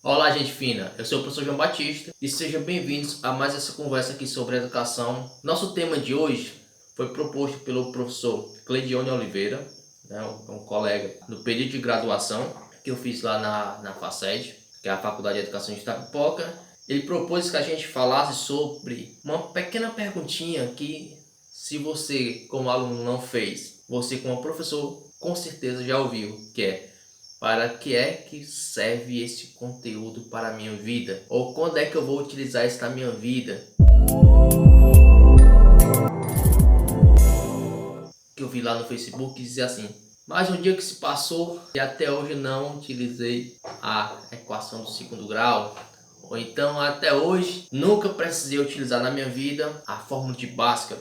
Olá, gente fina, eu sou o professor João Batista e sejam bem-vindos a mais essa conversa aqui sobre educação. Nosso tema de hoje foi proposto pelo professor Cleidione Oliveira, né, um colega no período de graduação que eu fiz lá na FACED, que é a Faculdade de Educação de Itapipoca. Ele propôs que a gente falasse sobre uma pequena perguntinha que, se você como aluno não fez, você como professor com certeza já ouviu, que é: para que é que serve esse conteúdo para a minha vida? Ou quando é que eu vou utilizar isso na minha vida? Que eu vi lá no Facebook dizia assim: mais um dia que se passou e até hoje não utilizei a equação do segundo grau. Ou então, até hoje nunca precisei utilizar na minha vida a fórmula de Bhaskara.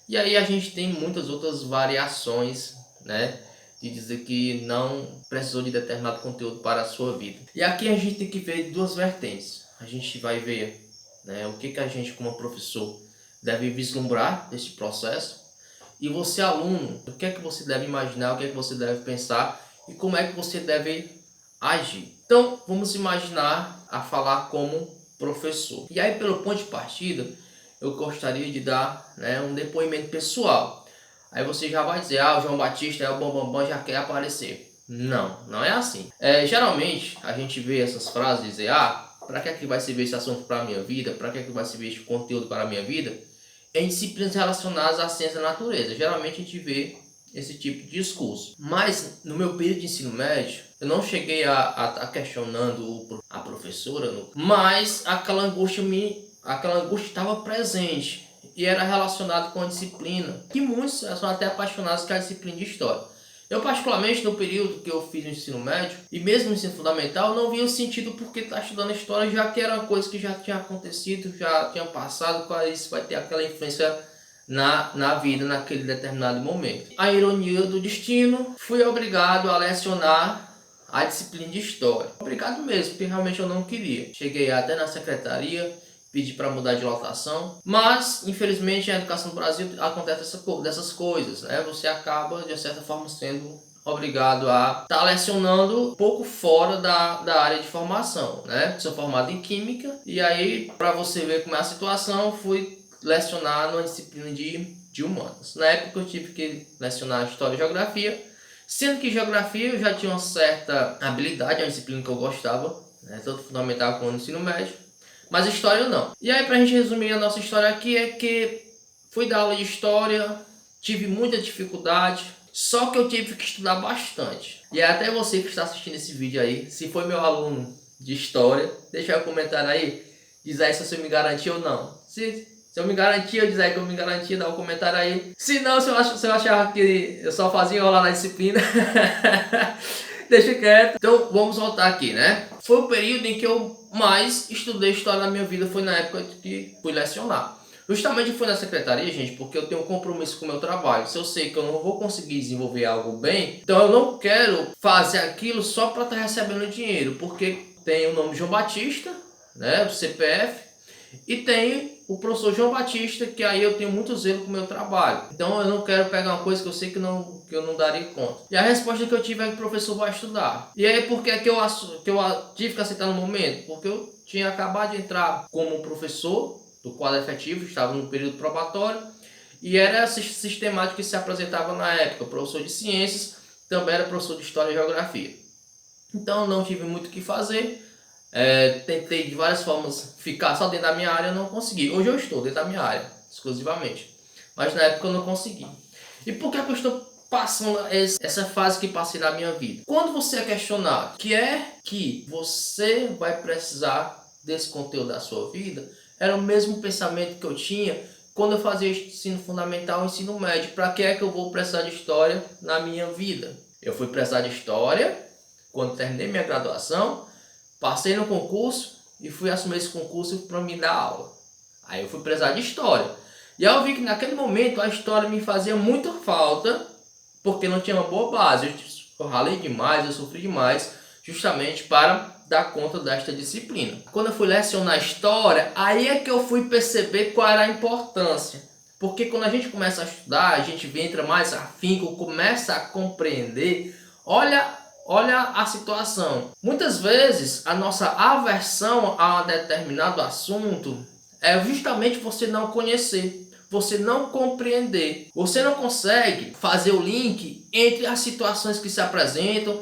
E aí a gente tem muitas outras variações, né, de dizer que não precisou de determinado conteúdo para a sua vida. E aqui a gente tem que ver duas vertentes. A gente vai ver, né, o que a gente como professor deve vislumbrar desse processo, e você aluno, o que é que você deve imaginar, o que é que você deve pensar e como é que você deve agir. Então vamos imaginar a falar como professor. E aí, pelo ponto de partida, eu gostaria de dar, né, um depoimento pessoal. Aí você já vai dizer: ah, o João Batista é o bambambam, já quer aparecer. Não, não é assim. Geralmente a gente vê essas frases dizer: ah, para que é que vai servir esse assunto para a minha vida? Para que é que vai servir esse conteúdo para a minha vida? Em disciplinas relacionadas à ciência da natureza. Geralmente a gente vê esse tipo de discurso. Mas no meu período de ensino médio, eu não cheguei a questionando a professora, mas aquela angústia estava presente e era relacionado com a disciplina, que muitos são até apaixonados, que é a disciplina de história. Eu, particularmente, no período que eu fiz o ensino médio e mesmo no ensino fundamental, não via o sentido porque estar estudando história, já que era uma coisa que já tinha acontecido, já tinha passado, qual isso vai ter aquela influência na vida naquele determinado momento. A ironia do destino, fui obrigado a lecionar a disciplina de história. Obrigado mesmo, porque realmente eu não queria. Cheguei até na secretaria, pedi para mudar de lotação, mas infelizmente a educação no Brasil acontece dessas coisas, né? Você acaba de certa forma sendo obrigado a estar lecionando um pouco fora da área de formação, né? Sou formado em Química e aí, para você ver como é a situação, fui lecionar numa disciplina de Humanas. Na época eu tive que lecionar História e Geografia, sendo que Geografia eu já tinha uma certa habilidade, é uma disciplina que eu gostava, né? Tanto fundamental quanto no ensino médio. Mas História não. E aí, pra gente resumir a nossa história aqui, é que fui dar aula de História, tive muita dificuldade, só que eu tive que estudar bastante. E até você que está assistindo esse vídeo aí, se foi meu aluno de História, deixa aí um comentário aí, diz aí se eu me garanti ou não. Se eu me garantia, diz aí que eu me garantia, dá um comentário aí. Se não, se eu achava que eu só fazia enrolar na disciplina, deixa quieto. Então vamos voltar aqui, né? Foi o período em que eu mais estudei história na minha vida, foi na época que fui lecionar. Justamente fui na secretaria, gente, porque eu tenho um compromisso com o meu trabalho. Se eu sei que eu não vou conseguir desenvolver algo bem, então eu não quero fazer aquilo só para estar recebendo dinheiro, porque tem o nome João Batista, né, o CPF, e tem o professor João Batista, que aí eu tenho muito zelo com o meu trabalho. Então eu não quero pegar uma coisa que eu sei que eu não daria conta. E a resposta que eu tive é que o professor vai estudar. E aí por que eu tive que aceitar no momento? Porque eu tinha acabado de entrar como professor do quadro efetivo, estava no período probatório, e era essa sistemática que se apresentava na época. Professor de ciências, também era professor de história e geografia. Então eu não tive muito o que fazer. Tentei de várias formas ficar só dentro da minha área, não consegui. Hoje eu estou dentro da minha área, exclusivamente. Mas na época eu não consegui. E por que eu estou passando essa fase que passei na minha vida? Quando você é questionado que é que você vai precisar desse conteúdo da sua vida, era o mesmo pensamento que eu tinha quando eu fazia ensino fundamental e ensino médio. Para que é que eu vou precisar de história na minha vida? Eu fui precisar de história quando terminei minha graduação. Passei no concurso e fui assumir esse concurso para me dar aula. Aí eu fui precisar de história. E aí eu vi que naquele momento a história me fazia muita falta, porque não tinha uma boa base. Eu ralei demais, eu sofri demais, justamente para dar conta desta disciplina. Quando eu fui lecionar história, aí é que eu fui perceber qual era a importância. Porque quando a gente começa a estudar, a gente entra mais afinco, começa a compreender. Olha olha a situação. Muitas vezes a nossa aversão a um determinado assunto é justamente você não conhecer, você não compreender. Você não consegue fazer o link entre as situações que se apresentam,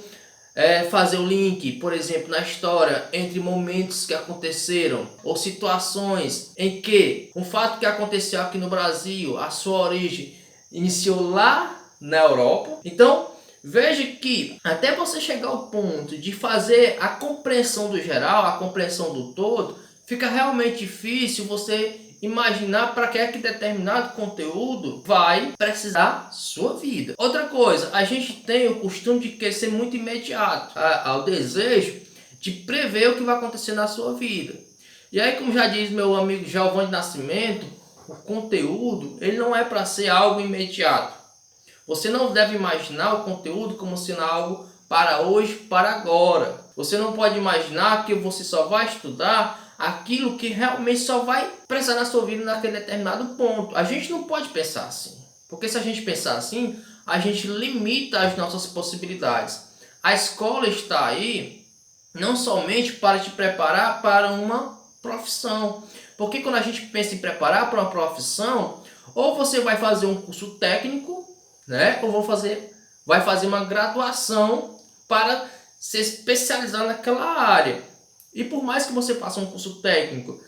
fazer o link, por exemplo, na história, entre momentos que aconteceram ou situações em que um fato que aconteceu aqui no Brasil, a sua origem iniciou lá na Europa. Então, veja que até você chegar ao ponto de fazer a compreensão do geral, a compreensão do todo, fica realmente difícil você imaginar para que é que determinado conteúdo vai precisar sua vida. Outra coisa, a gente tem o costume de querer ser muito imediato, ao desejo de prever o que vai acontecer na sua vida. E aí, como já diz meu amigo Giovanni Nascimento, o conteúdo ele não é para ser algo imediato. Você não deve imaginar o conteúdo como sendo algo para hoje, para agora. Você não pode imaginar que você só vai estudar aquilo que realmente só vai precisar na sua vida naquele determinado ponto. A gente não pode pensar assim. Porque se a gente pensar assim, a gente limita as nossas possibilidades. A escola está aí não somente para te preparar para uma profissão. Porque quando a gente pensa em preparar para uma profissão, ou você vai fazer um curso técnico, né? Ou vai fazer uma graduação para se especializar naquela área. E por mais que você faça um curso técnico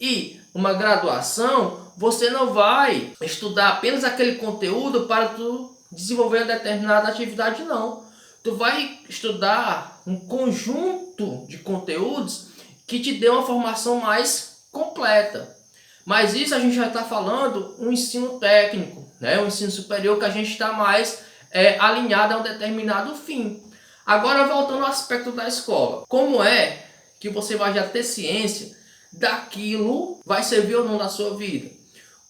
e uma graduação, você não vai estudar apenas aquele conteúdo para tu desenvolver uma determinada atividade, não. Tu vai estudar um conjunto de conteúdos que te dê uma formação mais completa. Mas isso a gente já está falando um ensino técnico, né? Um ensino superior que a gente está mais alinhado a um determinado fim. Agora voltando ao aspecto da escola. Como é que você vai já ter ciência daquilo vai servir ou não na sua vida?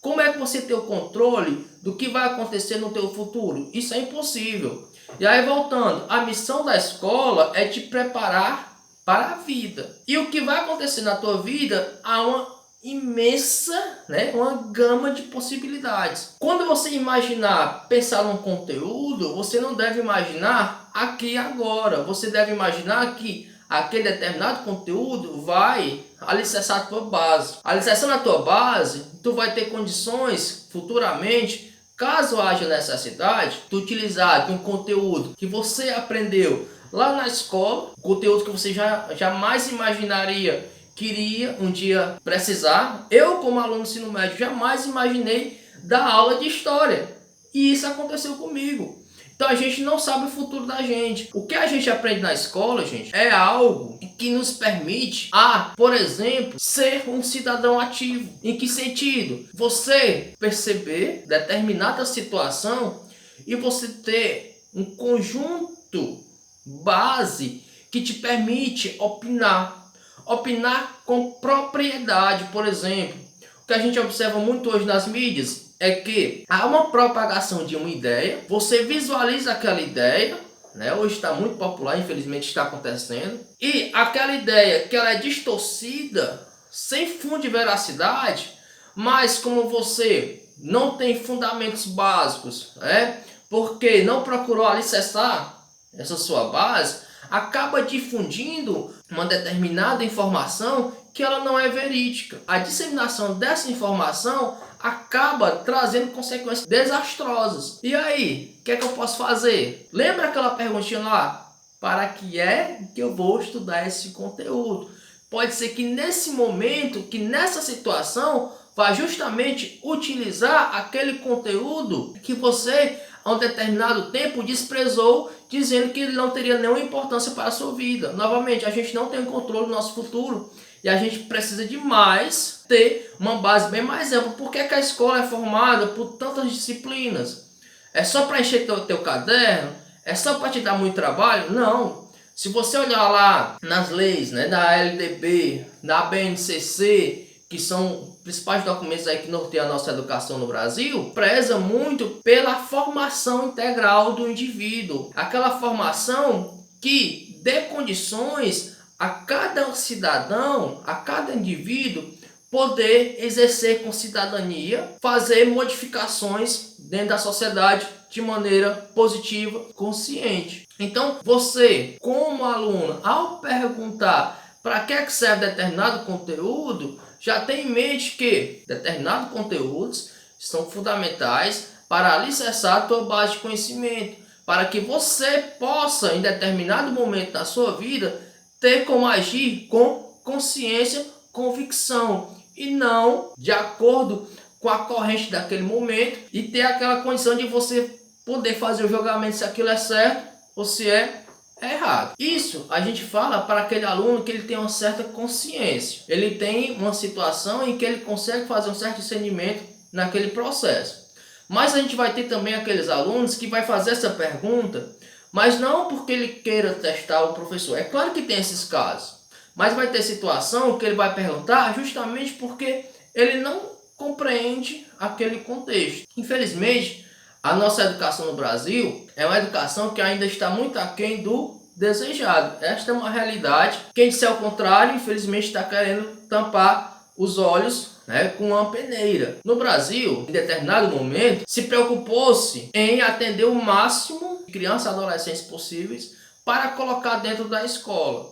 Como é que você tem o controle do que vai acontecer no teu futuro? Isso é impossível. E aí voltando, a missão da escola é te preparar para a vida. E o que vai acontecer na tua vida há uma imensa, né, uma gama de possibilidades. Quando você imaginar, pensar num conteúdo, você não deve imaginar aqui e agora. Você deve imaginar que aquele determinado conteúdo vai alicerçar a tua base. Alicerçando a tua base, tu vai ter condições futuramente, caso haja necessidade, de utilizar um conteúdo que você aprendeu lá na escola, conteúdo que você jamais imaginaria que iria um dia precisar. Eu, como aluno do ensino médio, jamais imaginei dar aula de história. E isso aconteceu comigo. Então a gente não sabe o futuro da gente. O que a gente aprende na escola, gente, é algo que nos permite por exemplo, ser um cidadão ativo. Em que sentido? Você perceber determinada situação e você ter um conjunto base que te permite opinar. Opinar com propriedade, por exemplo. O que a gente observa muito hoje nas mídias é que há uma propagação de uma ideia, você visualiza aquela ideia, né? Hoje está muito popular, infelizmente está acontecendo, e aquela ideia que ela é distorcida, sem fundo de veracidade, mas como você não tem fundamentos básicos, né? Porque não procurou alicerçar essa sua base, acaba difundindo uma determinada informação que ela não é verídica. A disseminação dessa informação acaba trazendo consequências desastrosas. E aí, o que é que eu posso fazer? Lembra aquela perguntinha lá? Para que é que eu vou estudar esse conteúdo? Pode ser que nesse momento, que nessa situação, vá justamente utilizar aquele conteúdo que você há um determinado tempo desprezou, dizendo que ele não teria nenhuma importância para a sua vida. Novamente, a gente não tem controle do nosso futuro e a gente precisa demais ter uma base bem mais ampla. Por que a escola é formada por tantas disciplinas? É só para encher teu caderno? É só para te dar muito trabalho? Não. Se você olhar lá nas leis, né, da LDB, da BNCC, que são principais documentos aí que norteiam a nossa educação no Brasil, preza muito pela formação integral do indivíduo. Aquela formação que dê condições a cada cidadão, a cada indivíduo, poder exercer com cidadania, fazer modificações dentro da sociedade de maneira positiva, consciente. Então, você, como aluno, ao perguntar para que é que serve determinado conteúdo, já tem em mente que determinados conteúdos são fundamentais para alicerçar a tua base de conhecimento, para que você possa, em determinado momento da sua vida, ter como agir com consciência, convicção, e não de acordo com a corrente daquele momento, e ter aquela condição de você poder fazer o julgamento se aquilo é certo ou se é errado. Isso a gente fala para aquele aluno que ele tem uma certa consciência. Ele tem uma situação em que ele consegue fazer um certo discernimento naquele processo. Mas a gente vai ter também aqueles alunos que vai fazer essa pergunta, mas não porque ele queira testar o professor. É claro que tem esses casos, mas vai ter situação que ele vai perguntar justamente porque ele não compreende aquele contexto. Infelizmente, a nossa educação no Brasil é uma educação que ainda está muito aquém do desejado. Esta é uma realidade. Quem disser o contrário, infelizmente, está querendo tampar os olhos, né, com uma peneira. No Brasil, em determinado momento, se preocupou-se em atender o máximo de crianças e adolescentes possíveis para colocar dentro da escola.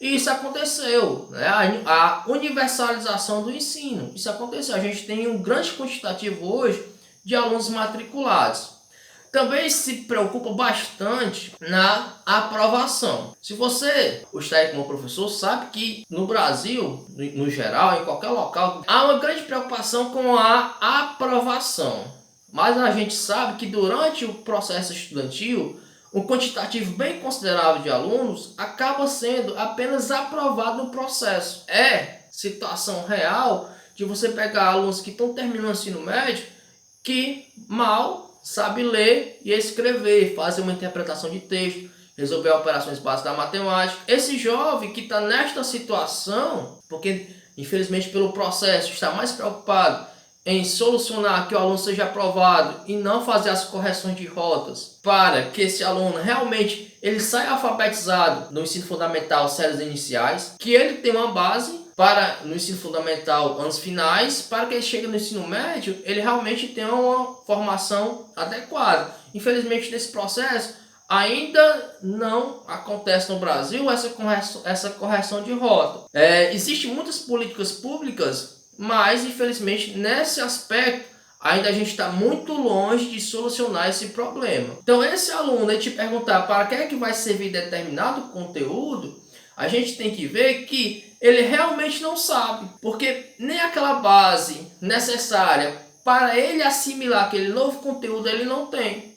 E isso aconteceu, né? A universalização do ensino. Isso aconteceu. A gente tem um grande quantitativo hoje de alunos matriculados. Também se preocupa bastante na aprovação. Se você está aí como professor, sabe que no Brasil, no geral, em qualquer local, há uma grande preocupação com a aprovação. Mas a gente sabe que durante o processo estudantil, um quantitativo bem considerável de alunos acaba sendo apenas aprovado no processo. É situação real de você pegar alunos que estão terminando o ensino médio que mal sabe ler e escrever, fazer uma interpretação de texto, resolver operações básicas da matemática. Esse jovem que está nesta situação, porque infelizmente pelo processo está mais preocupado em solucionar que o aluno seja aprovado e não fazer as correções de rotas para que esse aluno realmente ele saia alfabetizado no ensino fundamental, séries iniciais, que ele tenha uma base para no ensino fundamental, anos finais, para que ele chegue no ensino médio, ele realmente tenha uma formação adequada. Infelizmente, nesse processo, ainda não acontece no Brasil essa correção de rota. Existem muitas políticas públicas, mas infelizmente nesse aspecto ainda a gente está muito longe de solucionar esse problema. Então, esse aluno, ele te perguntar para que é que vai servir determinado conteúdo, a gente tem que ver que ele realmente não sabe, porque nem aquela base necessária para ele assimilar aquele novo conteúdo ele não tem.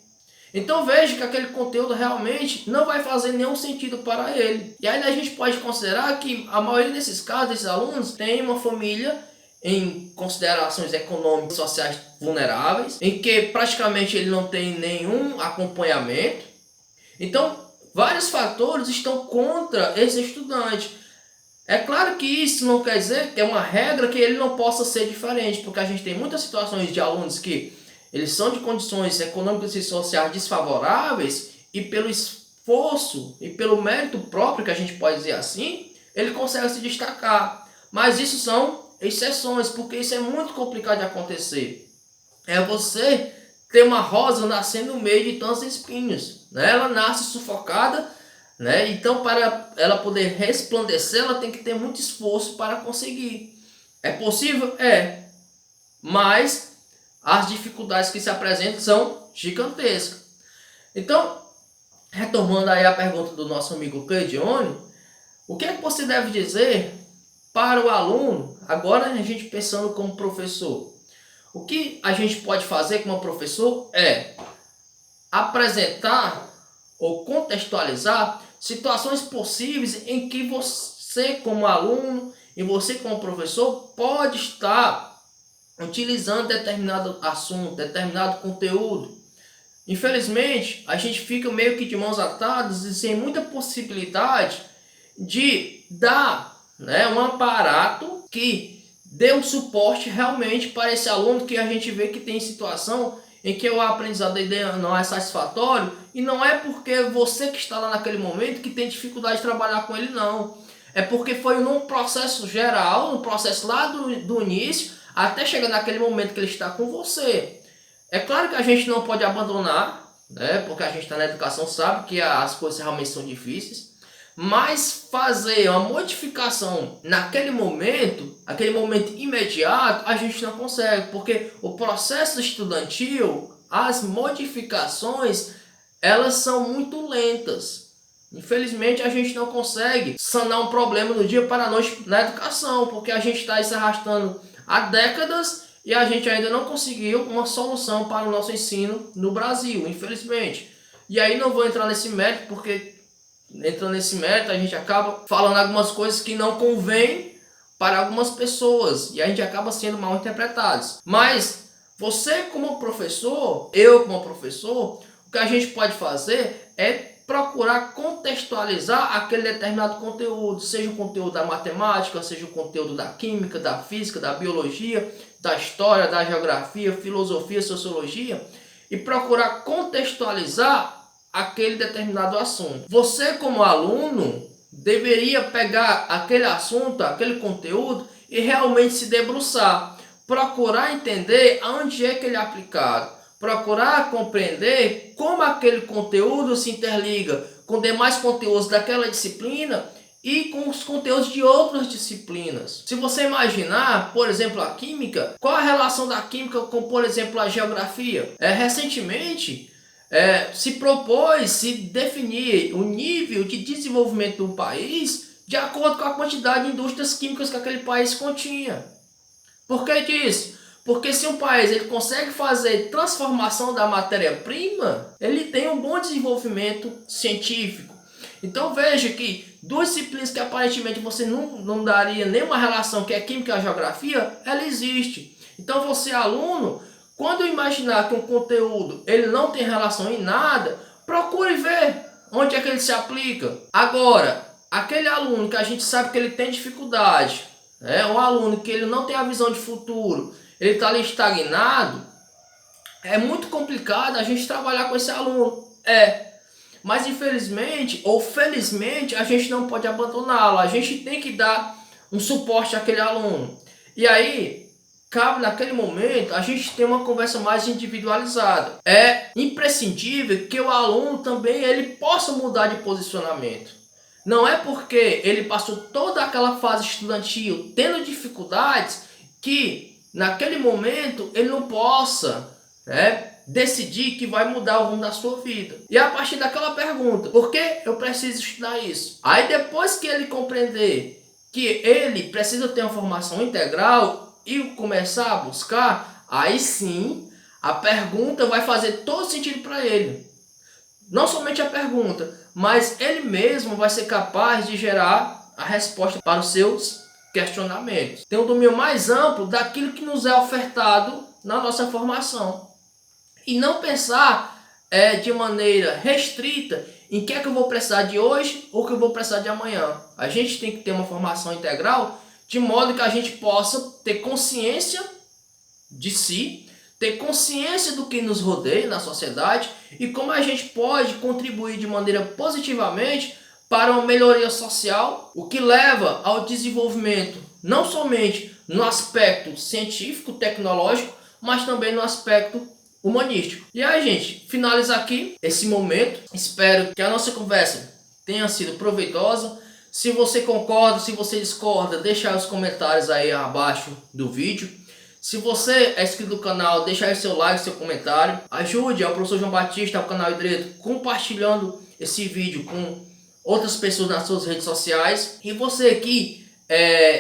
Então veja que aquele conteúdo realmente não vai fazer nenhum sentido para ele. E ainda a gente pode considerar que a maioria desses casos, desses alunos, tem uma família em considerações econômicas e sociais vulneráveis, em que praticamente ele não tem nenhum acompanhamento. Então, vários fatores estão contra esse estudante. É claro que isso não quer dizer que é uma regra que ele não possa ser diferente, porque a gente tem muitas situações de alunos que eles são de condições econômicas e sociais desfavoráveis e pelo esforço e pelo mérito próprio, que a gente pode dizer assim, ele consegue se destacar. Mas isso são exceções, porque isso é muito complicado de acontecer. É você ter uma rosa nascendo no meio de tantos espinhos, né? Ela nasce sufocada, né? Então, para ela poder resplandecer, ela tem que ter muito esforço para conseguir. É possível? É. Mas as dificuldades que se apresentam são gigantescas. Então, retomando aí a pergunta do nosso amigo Cleidione, o que é que você deve dizer para o aluno, agora a gente pensando como professor? O que a gente pode fazer como professor é apresentar ou contextualizar situações possíveis em que você como aluno e você como professor pode estar utilizando determinado assunto, determinado conteúdo. Infelizmente, a gente fica meio que de mãos atadas e sem muita possibilidade de dar, né, um aparato que dê um suporte realmente para esse aluno que a gente vê que tem situação em que o aprendizado dele não é satisfatório, e não é porque você que está lá naquele momento que tem dificuldade de trabalhar com ele, não. É porque foi num processo geral, num processo lá do início, até chegar naquele momento que ele está com você. É claro que a gente não pode abandonar né? Porque a gente está na educação, sabe que as coisas realmente são difíceis, mas fazer uma modificação naquele momento, aquele momento imediato, a gente não consegue, porque o processo estudantil, as modificações, elas são muito lentas. Infelizmente a gente não consegue sanar um problema do dia para a noite na educação, porque a gente está se arrastando há décadas e a gente ainda não conseguiu uma solução para o nosso ensino no Brasil, infelizmente. E aí não vou entrar nesse mérito, porque entrando nesse mérito a gente acaba falando algumas coisas que não convêm para algumas pessoas e a gente acaba sendo mal interpretados. Mas você como professor, eu como professor, o que a gente pode fazer é procurar contextualizar aquele determinado conteúdo, seja o conteúdo da matemática, seja o conteúdo da química, da física, da biologia, da história, da geografia, filosofia, sociologia, e procurar contextualizar aquele determinado assunto. Você como aluno deveria pegar aquele assunto, aquele conteúdo e realmente se debruçar, procurar entender aonde é que ele é aplicado, procurar compreender como aquele conteúdo se interliga com demais conteúdos daquela disciplina e com os conteúdos de outras disciplinas. Se você imaginar, por exemplo, a química, qual a relação da química com, por exemplo, a geografia? Recentemente, se propôs se definir o nível de desenvolvimento do país de acordo com a quantidade de indústrias químicas que aquele país continha. Por que disso? Porque se um país ele consegue fazer transformação da matéria-prima, ele tem um bom desenvolvimento científico. Então veja que duas disciplinas que aparentemente você não daria nenhuma relação, que é química e a geografia, ela existe. Então você, aluno, quando imaginar que um conteúdo ele não tem relação em nada, procure ver onde é que ele se aplica. Agora, aquele aluno que a gente sabe que ele tem dificuldade, um aluno que ele não tem a visão de futuro, ele está ali estagnado, é muito complicado a gente trabalhar com esse aluno. Mas infelizmente ou felizmente a gente não pode abandoná-lo, a gente tem que dar um suporte àquele aluno. E aí, cabe naquele momento a gente ter uma conversa mais individualizada. É imprescindível que o aluno também ele possa mudar de posicionamento. Não é porque ele passou toda aquela fase estudantil tendo dificuldades que naquele momento ele não possa decidir que vai mudar o rumo da sua vida. E a partir daquela pergunta, por que eu preciso estudar isso? Aí depois que ele compreender que ele precisa ter uma formação integral e começar a buscar, aí sim a pergunta vai fazer todo sentido para ele. Não somente a pergunta, mas ele mesmo vai ser capaz de gerar a resposta para os seus questionamentos. Tem um domínio mais amplo daquilo que nos é ofertado na nossa formação. E não pensar de maneira restrita em que é que eu vou precisar de hoje ou que eu vou precisar de amanhã. A gente tem que ter uma formação integral de modo que a gente possa ter consciência de si, ter consciência do que nos rodeia na sociedade e como a gente pode contribuir de maneira positivamente para uma melhoria social, o que leva ao desenvolvimento não somente no aspecto científico, tecnológico, mas também no aspecto humanístico. E aí, gente, finalizo aqui esse momento. Espero que a nossa conversa tenha sido proveitosa. Se você concorda, se você discorda, deixa aí os comentários aí abaixo do vídeo. Se você é inscrito no canal, deixa aí seu like, seu comentário. Ajude ao professor João Batista, ao canal Direito, compartilhando esse vídeo com outras pessoas nas suas redes sociais. E você que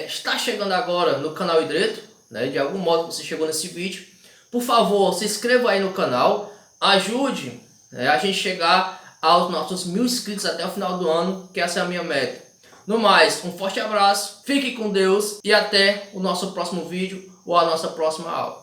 está chegando agora no canal Direito, de algum modo você chegou nesse vídeo, por favor, se inscreva aí no canal, ajude a gente chegar aos nossos 1000 inscritos até o final do ano, que essa é a minha meta. No mais, um forte abraço, fique com Deus e até o nosso próximo vídeo ou a nossa próxima aula.